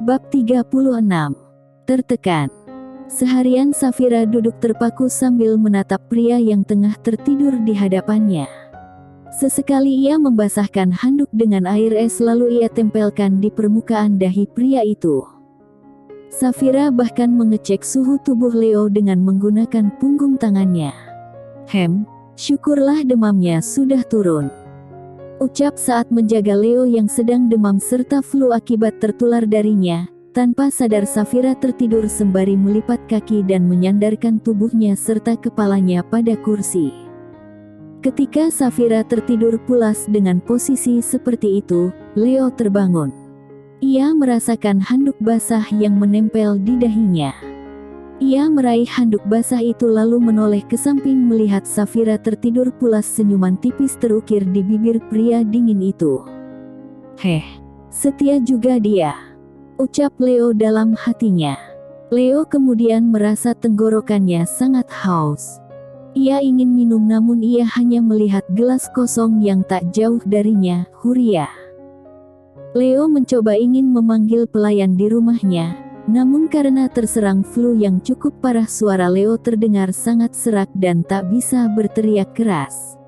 Bab 36. Tertekan. Seharian Safira duduk terpaku sambil menatap pria yang tengah tertidur di hadapannya. Sesekali ia membasahkan handuk dengan air es lalu ia tempelkan di permukaan dahi pria itu. Safira bahkan mengecek suhu tubuh Leo dengan menggunakan punggung tangannya. Syukurlah demamnya sudah turun, ucap saat menjaga Leo yang sedang demam serta flu akibat tertular darinya. Tanpa sadar Safira tertidur sembari melipat kaki dan menyandarkan tubuhnya serta kepalanya pada kursi. Ketika Safira tertidur pulas dengan posisi seperti itu, Leo terbangun. Ia merasakan handuk basah yang menempel di dahinya. Ia meraih handuk basah itu lalu menoleh ke samping melihat Safira tertidur pulas, senyuman tipis terukir di bibir pria dingin itu. Setia juga dia, ucap Leo dalam hatinya. Leo kemudian merasa tenggorokannya sangat haus. Ia ingin minum namun ia hanya melihat gelas kosong yang tak jauh darinya, Huria. Leo mencoba ingin memanggil pelayan di rumahnya, namun karena terserang flu yang cukup parah suara Leo terdengar sangat serak dan tak bisa berteriak keras.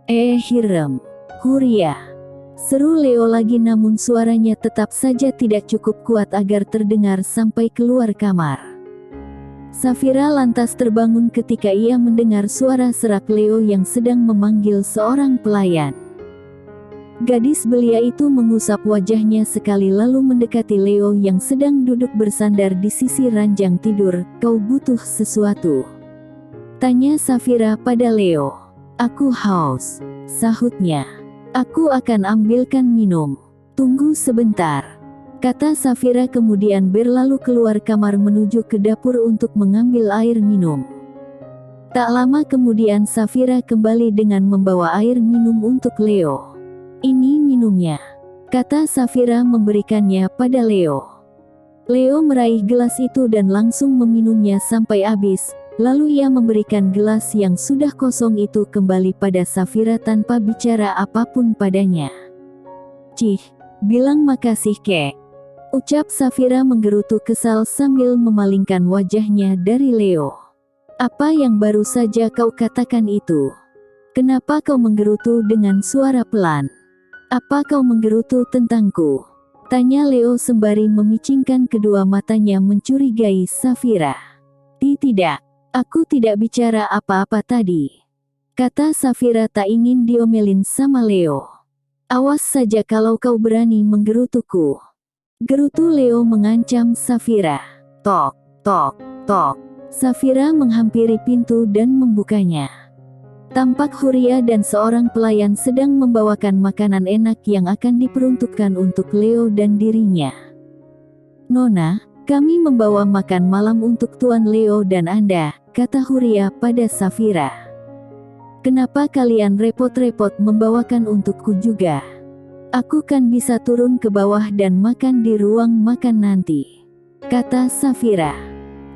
Hirem, Huria, seru Leo lagi namun suaranya tetap saja tidak cukup kuat agar terdengar sampai keluar kamar. Safira lantas terbangun ketika ia mendengar suara serak Leo yang sedang memanggil seorang pelayan. Gadis belia itu mengusap wajahnya sekali lalu mendekati Leo yang sedang duduk bersandar di sisi ranjang tidur. Kau butuh sesuatu? Tanya Safira pada Leo. Aku haus, sahutnya. Aku akan ambilkan minum. Tunggu sebentar, kata Safira kemudian berlalu keluar kamar menuju ke dapur untuk mengambil air minum. Tak lama kemudian Safira kembali dengan membawa air minum untuk Leo. Ini minumnya, kata Safira memberikannya pada Leo. Leo meraih gelas itu dan langsung meminumnya sampai habis. Lalu ia memberikan gelas yang sudah kosong itu kembali pada Safira tanpa bicara apapun padanya. Cih, bilang makasih kek, ucap Safira menggerutu kesal sambil memalingkan wajahnya dari Leo. Apa yang baru saja kau katakan itu? Kenapa kau menggerutu dengan suara pelan? Apa kau menggerutu tentangku? Tanya Leo sembari memicingkan kedua matanya mencurigai Safira. Tidak, aku tidak bicara apa-apa tadi, kata Safira tak ingin diomelin sama Leo. Awas saja kalau kau berani menggerutuku, gerutu Leo mengancam Safira. Tok, tok, tok. Safira menghampiri pintu dan membukanya. Tampak Huria dan seorang pelayan sedang membawakan makanan enak yang akan diperuntukkan untuk Leo dan dirinya. Nona, kami membawa makan malam untuk Tuan Leo dan Anda, kata Huria pada Safira. Kenapa kalian repot-repot membawakan untukku juga? Aku kan bisa turun ke bawah dan makan di ruang makan nanti, kata Safira.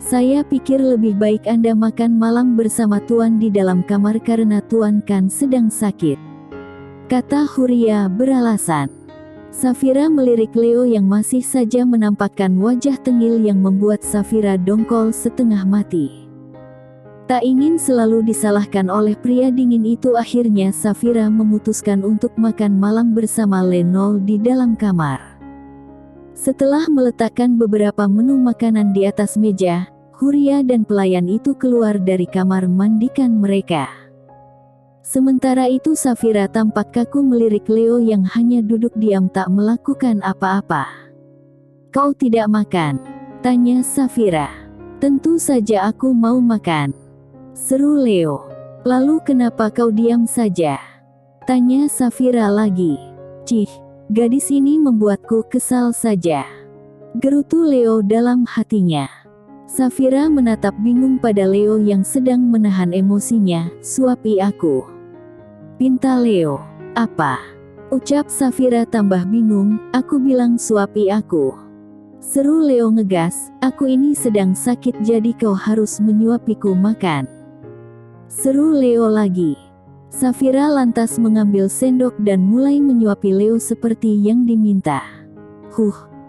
Saya pikir lebih baik Anda makan malam bersama Tuan di dalam kamar karena Tuan kan sedang sakit, kata Huria beralasan. Safira melirik Leo yang masih saja menampakkan wajah tengil yang membuat Safira dongkol setengah mati. Tak ingin selalu disalahkan oleh pria dingin itu, akhirnya Safira memutuskan untuk makan malam bersama Lenol di dalam kamar. Setelah meletakkan beberapa menu makanan di atas meja, Huria dan pelayan itu keluar dari kamar mandikan mereka. Sementara itu Safira tampak kaku melirik Leo yang hanya duduk diam tak melakukan apa-apa. Kau tidak makan? Tanya Safira. Tentu saja aku mau makan, seru Leo. Lalu kenapa kau diam saja? Tanya Safira lagi. Cih, gadis ini membuatku kesal saja, gerutu Leo dalam hatinya. Safira menatap bingung pada Leo yang sedang menahan emosinya. Suapi aku, pinta Leo. Apa? Ucap Safira tambah bingung. Aku bilang suapi aku, seru Leo ngegas. Aku ini sedang sakit jadi kau harus menyuapiku makan, seru Leo lagi. Safira lantas mengambil sendok dan mulai menyuapi Leo seperti yang diminta.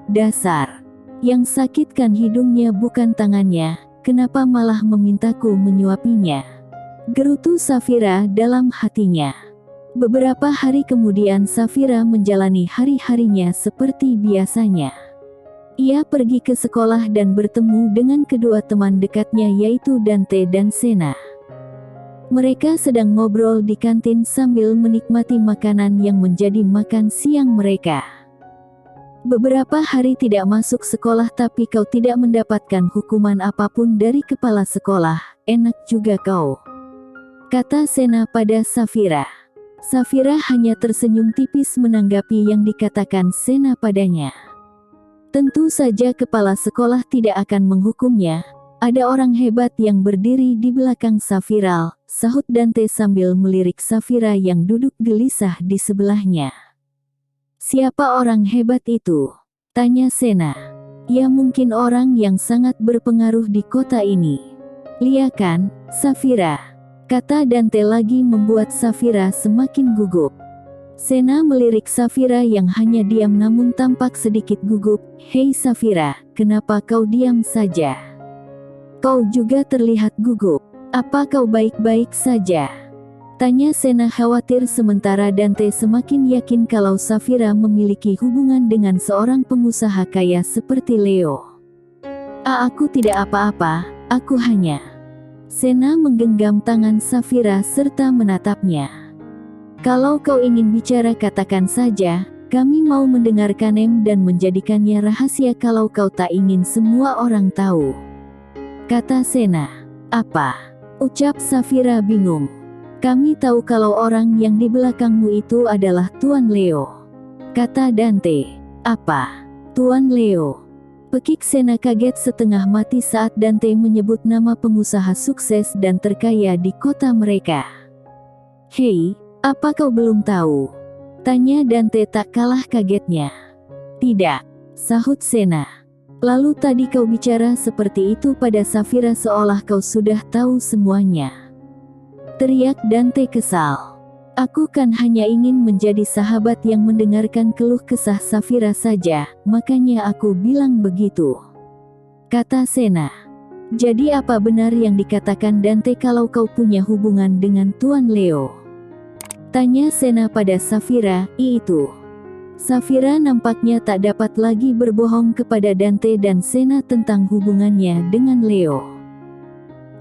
Dasar, Yang sakit kan hidungnya bukan tangannya, kenapa malah memintaku menyuapinya? Gerutu Safira dalam hatinya. Beberapa hari kemudian Safira menjalani hari-harinya seperti biasanya. Ia pergi ke sekolah dan bertemu dengan kedua teman dekatnya yaitu Dante dan Sena. Mereka sedang ngobrol di kantin sambil menikmati makanan yang menjadi makan siang mereka. Beberapa hari tidak masuk sekolah tapi kau tidak mendapatkan hukuman apapun dari kepala sekolah, enak juga kau, kata Sena pada Safira. Safira hanya tersenyum tipis menanggapi yang dikatakan Sena padanya. Tentu saja kepala sekolah tidak akan menghukumnya, ada orang hebat yang berdiri di belakang Safira, sahut Dante sambil melirik Safira yang duduk gelisah di sebelahnya. Siapa orang hebat itu? Tanya Sena. Ya mungkin orang yang sangat berpengaruh di kota ini. Lia kan, Safira? Kata Dante lagi membuat Safira semakin gugup. Sena melirik Safira yang hanya diam namun tampak sedikit gugup. Hei Safira, kenapa kau diam saja? Kau juga terlihat gugup. Apa kau baik-baik saja? Tanya Sena khawatir sementara Dante semakin yakin kalau Safira memiliki hubungan dengan seorang pengusaha kaya seperti Leo. Aku tidak apa-apa, aku hanya... Sena menggenggam tangan Safira serta menatapnya. Kalau kau ingin bicara katakan saja, kami mau mendengarkan dan menjadikannya rahasia kalau kau tak ingin semua orang tahu. Kata Sena. Apa? Ucap Safira bingung. Kami tahu kalau orang yang di belakangmu itu adalah Tuan Leo. Kata Dante. Apa? Tuan Leo? Pekik Sena kaget setengah mati saat Dante menyebut nama pengusaha sukses dan terkaya di kota mereka. Hei, apa kau belum tahu? Tanya Dante tak kalah kagetnya. Tidak, sahut Sena. Lalu tadi kau bicara seperti itu pada Safira seolah kau sudah tahu semuanya. Teriak Dante kesal. Aku kan hanya ingin menjadi sahabat yang mendengarkan keluh kesah Safira saja, makanya aku bilang begitu. Kata Sena. Jadi apa benar yang dikatakan Dante kalau kau punya hubungan dengan Tuan Leo? Tanya Sena pada Safira, itu. Safira nampaknya tak dapat lagi berbohong kepada Dante dan Sena tentang hubungannya dengan Leo.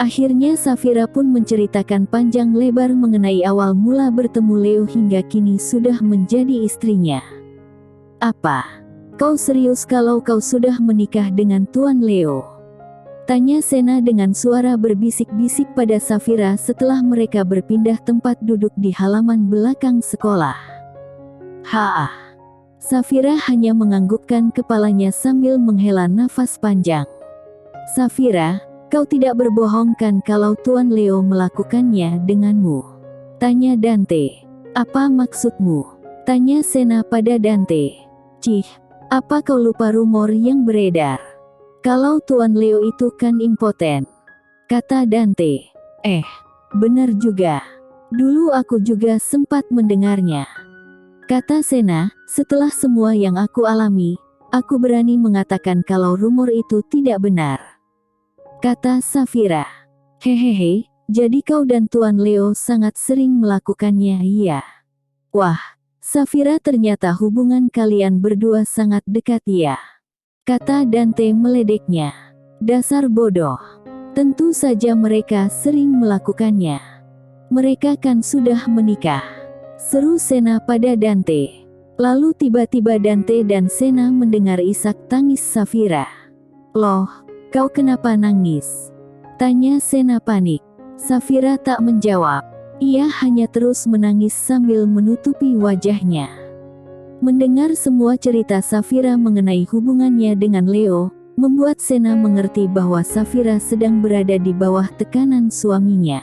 Akhirnya Safira pun menceritakan panjang lebar mengenai awal mula bertemu Leo hingga kini sudah menjadi istrinya. Apa? Kau serius kalau kau sudah menikah dengan Tuan Leo? Tanya Sena dengan suara berbisik-bisik pada Safira setelah mereka berpindah tempat duduk di halaman belakang sekolah. Haah. Safira hanya menganggukkan kepalanya sambil menghela nafas panjang. Safira, kau tidak berbohong kan kalau Tuan Leo melakukannya denganmu? Tanya Dante. Apa maksudmu? Tanya Sena pada Dante. Cih, apa kau lupa rumor yang beredar? Kalau Tuan Leo itu kan impoten. Kata Dante. Benar juga. Dulu aku juga sempat mendengarnya. Kata Sena, setelah semua yang aku alami, aku berani mengatakan kalau rumor itu tidak benar. Kata Safira. Hehehe, jadi kau dan Tuan Leo sangat sering melakukannya, iya? Wah, Safira ternyata hubungan kalian berdua sangat dekat ya? Kata Dante meledeknya. Dasar bodoh. Tentu saja mereka sering melakukannya. Mereka kan sudah menikah. Seru Sena pada Dante. Lalu tiba-tiba Dante dan Sena mendengar isak tangis Safira. Loh, kau kenapa nangis? Tanya Sena panik. Safira tak menjawab. Ia hanya terus menangis sambil menutupi wajahnya. Mendengar semua cerita Safira mengenai hubungannya dengan Leo, membuat Sena mengerti bahwa Safira sedang berada di bawah tekanan suaminya.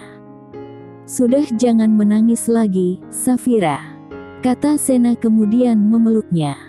Sudah jangan menangis lagi, Safira. Kata Sena kemudian memeluknya.